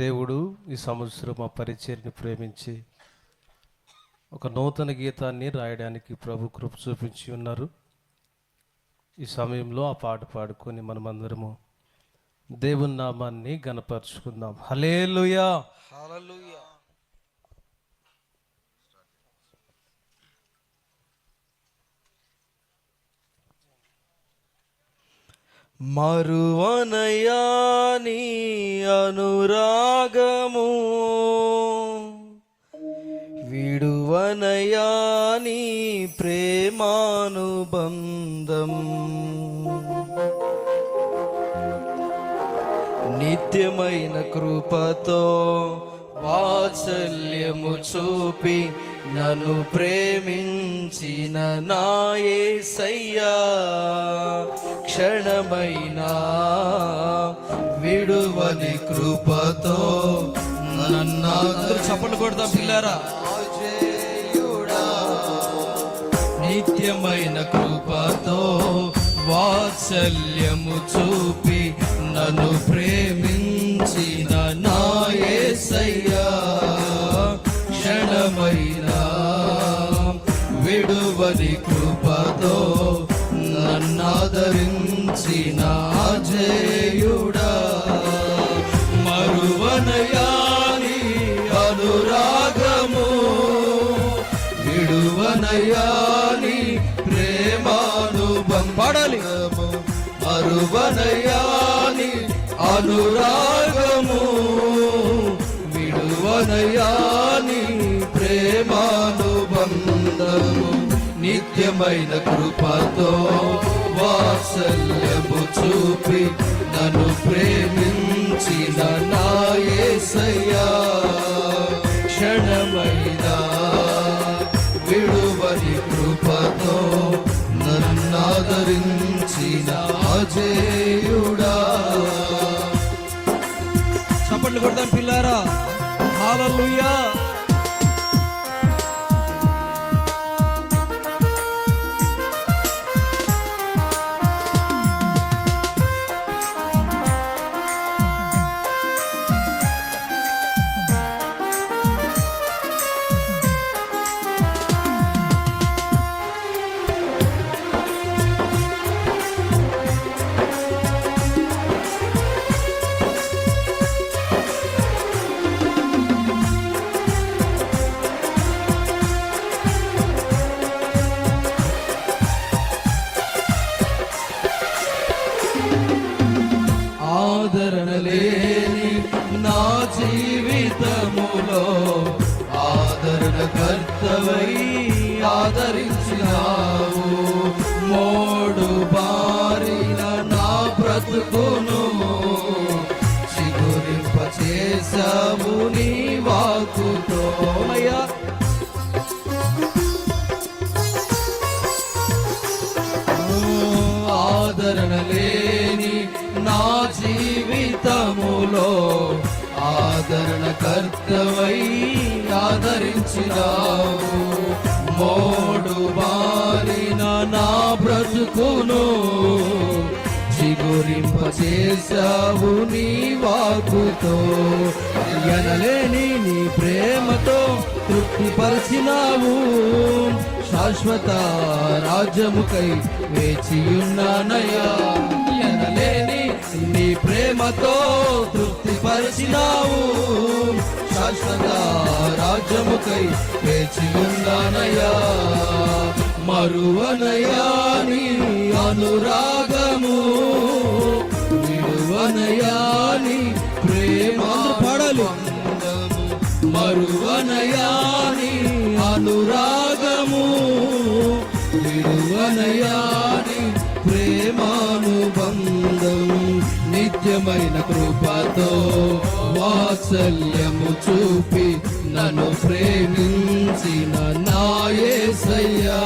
దేవుడు ఈ సంవత్సరం మా పరిచర్ని ప్రేమించి ఒక నూతన గీతాన్ని రాయడానికి ప్రభు కృప చూపించి ఉన్నారు. ఈ సమయంలో ఆ పాట పాడుకొని మనమందరము దేవుని నామాన్ని గణపరుచుకుందాం. హల్లెలూయా, హల్లెలూయా. మరువనయా నీ అనురాగము, విడువనయా నీ ప్రేమానుబంధం, నిత్యమైన కృపతో వాత్సల్యము చూపి నన్ను ప్రేమించిన నా యేసయ్యా, క్షణమైనా విడువని కృపతో నన్ను చప్పట్లు కొడతాం పిల్లారా. నిత్యమైన కృపతో వాత్సల్యము చూపి నన్ను ప్రేమించిన నా యేసయ్యా, క్షణమైనా విడువని కృపతో నన్నాదరించిన అజేయుడా, మరువనయా నీ అనురాగము, విడువనయా నీ ప్రేమానుబంధము, మరువనయా నీ అనురాగము, విడువనయా నీ ప్రేమానుబంధము, నిత్యమైన కృపతో వాత్సల్యము చూపి నన్ను ప్రేమించిన నా యేసయ్యా, క్షణమైన విడువని కృపతో నన్నాదరించిన అజేయుడా. చప్పట్లు కొడతాం పిల్లారా. హల్లెలూయా. ఆదరణ లేని నా జీవితములో ఆదరణ కర్తవై ఆదరించినావు, మోడు బారిన నా బ్రతుకును చిగురింప చేసావు నీ వాక్కుతో. ఆదరణ లేని నా జీవితములో ఆదరణ కర్తవై ఆదరించినావు, మోడు బారిన నా బ్రతుకును చిగురింప చేసావు నీ వాక్కుతో. ఎనలేని నీ ప్రేమతో తృప్తిపరిచినావు, శాశ్వత రాజ్యముకై వేచియున్నానయ్యా. ఎనలేని నీ ప్రేమతో తృప్తిపరిచినావు, శాశ్వత రాజ్యముకై వేచియున్నానయ్యా, మరువనయా నీ అనురాగము, విడువనయా నీ ప్రేమానుబంధము, మరువనయా నీ అనురాగము, విడువనయా నీ ప్రేమానుబంధం, నిత్యమైన కృపతో వాత్సల్యము చూపి నన్ను ప్రేమించిన నా యేసయ్యా,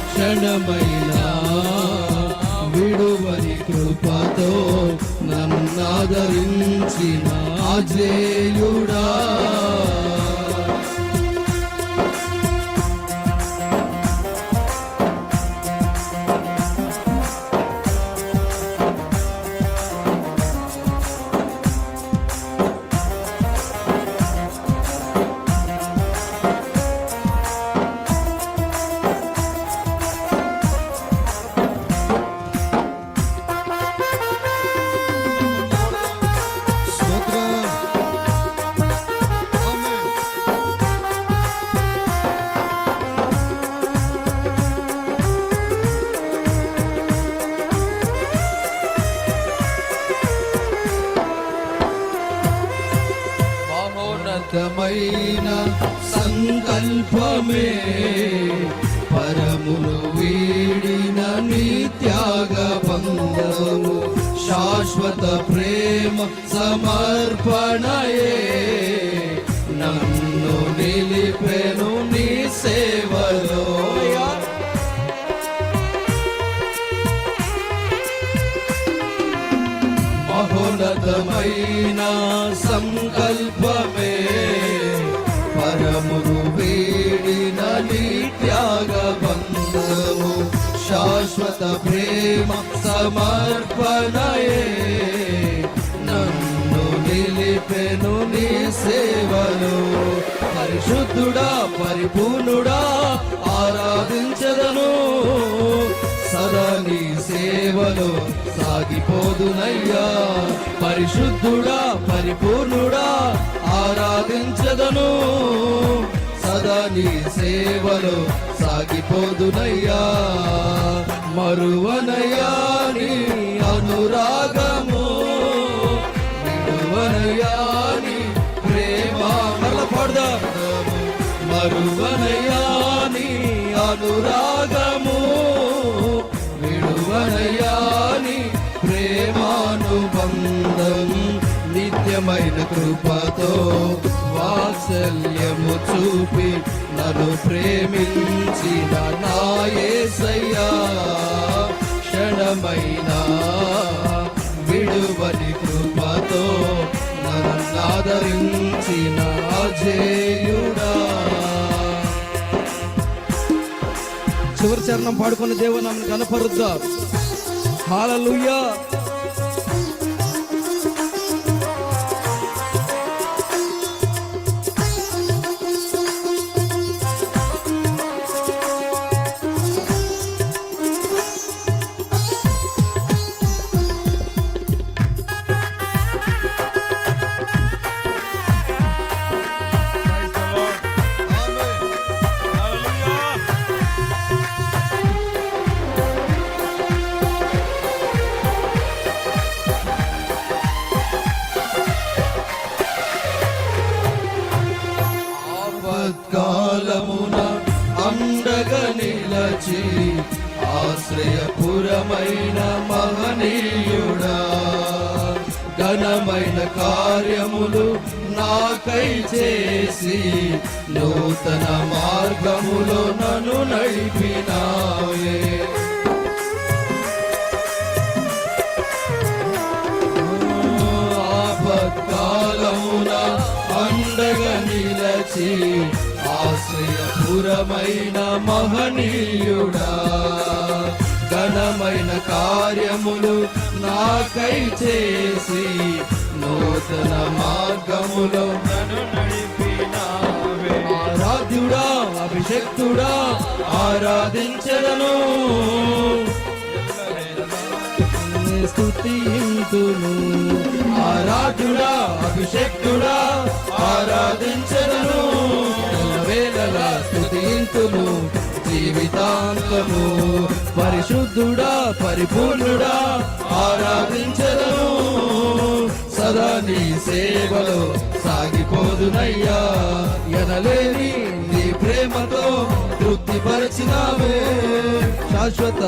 క్షణమైన విడువని కృపతో నన్నాదరించిన అజేయుడా. మహోన్నతమైన సంకల్పమే పరమును వీడిన నీ త్యాగ బంధము శాశ్వత ప్రేమ సమర్పణయే నన్ను నిలిపెను నీ సేవలో మహోన్నతమైన సంకల్పమే పరమును వీడిన నీ త్యాగ బంధము శాశ్వత ప్రేమ సమర్పణయే నన్ను నిలిపెను నీ సేవలో పరిశుద్ధుడా పరిపూర్ణుడా ఆరాధించదను సదా నీ సేవలో సాగిపోదునయ్యా పరిశుద్ధుడా పరిపూర్ణుడా ఆరాధించదను సదా నీ సేవలో సాగిపోదునయ్యా మరువనయ్యా నీ అనురాగము విడువనయ్యా నీ ప్రేమ పాడదాము మరువనయ్యా నీ అనురాగము విడువనయ్యా నీ ప్రేమానుబంధం నిత్యమైన కృపతో వాత్సల్యము చూపి నన్ను ప్రేమించిన నా యేసయ్యా క్షణమైన విడువని కృపతో నన్ను ఆదరించిన అజేయుడా చివరి చరణం పాడుకున్న దేవుని నన్ను కనపరుద్దా హల్లెలూయా కాలమున అండగా నిలచి ఆశ్రయపురమైన మహనీయుడా ఘనమైన కార్యములు నాకై చేసి నూతన మార్గములో నన్ను నడిపినావే ఆపత్కాలమున అండగా నిలచి ఆశ్రయపురమైన మహనీయుడా ఘనమైన కార్యములు నాకై చేసి నూతన మార్గములో నన్ను నడిపినావే ఆరాధ్యుడా అభిషక్తుడా ఆరాధించదను స్తుతింతును ఆరాధ్యుడా అభిషక్తుడా ఆరాధించదను వేళలా స్తుతింతును జీవితాంతము పరిశుద్ధుడా పరిపూర్ణుడా ఆరాధించదను సదా నీ సేవలో సాగిపోదునయ్యా ఎనలేని నీ ప్రేమతో తృప్తిపరచినావే శాశ్వత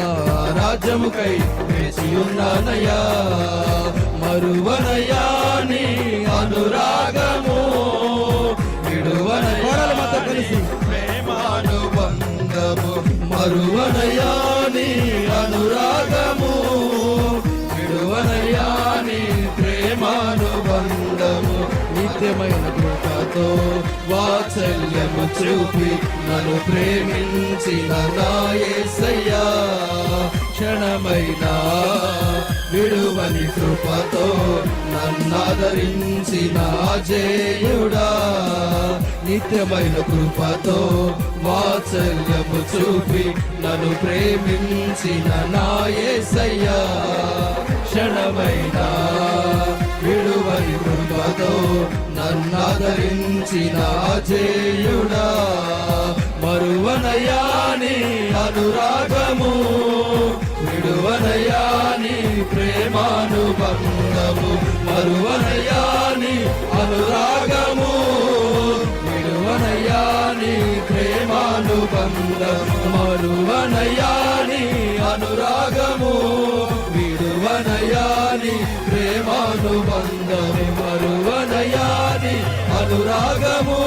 రాజ్యముకై వేచి ఉన్నానయ్యా మరువనయ్యా నీ అనురాగము విడువనయ్యా కలిసి ప్రేమానుబంధము మరువనయ్యా నీ అనురాగము విడువనయ్యా నీ ప్రేమానుబంధము నిత్యమైన కృపతో వాత్సల్యము చూపి నన్ను ప్రేమించిన నా యేసయ్యా క్షణమైన విడువని కృపతో నన్నాదరించిన అజేయుడా నిత్యమైన కృపతో వాత్సల్యము చూపి నన్ను ప్రేమించిన నా యేసయ్యా క్షణమైన విడువని కృపతో నన్నాదరించిన అజేయుడా మరువనయ్యా నీ అనురాగము విడువనయ్యా నీ ప్రేమానుబంధము మరువనయ్యా నీ అనురాగము బంధం మరువనయాని అనురాగము విడువనయాని ప్రేమానుబంధం మరువనయాని అనురాగము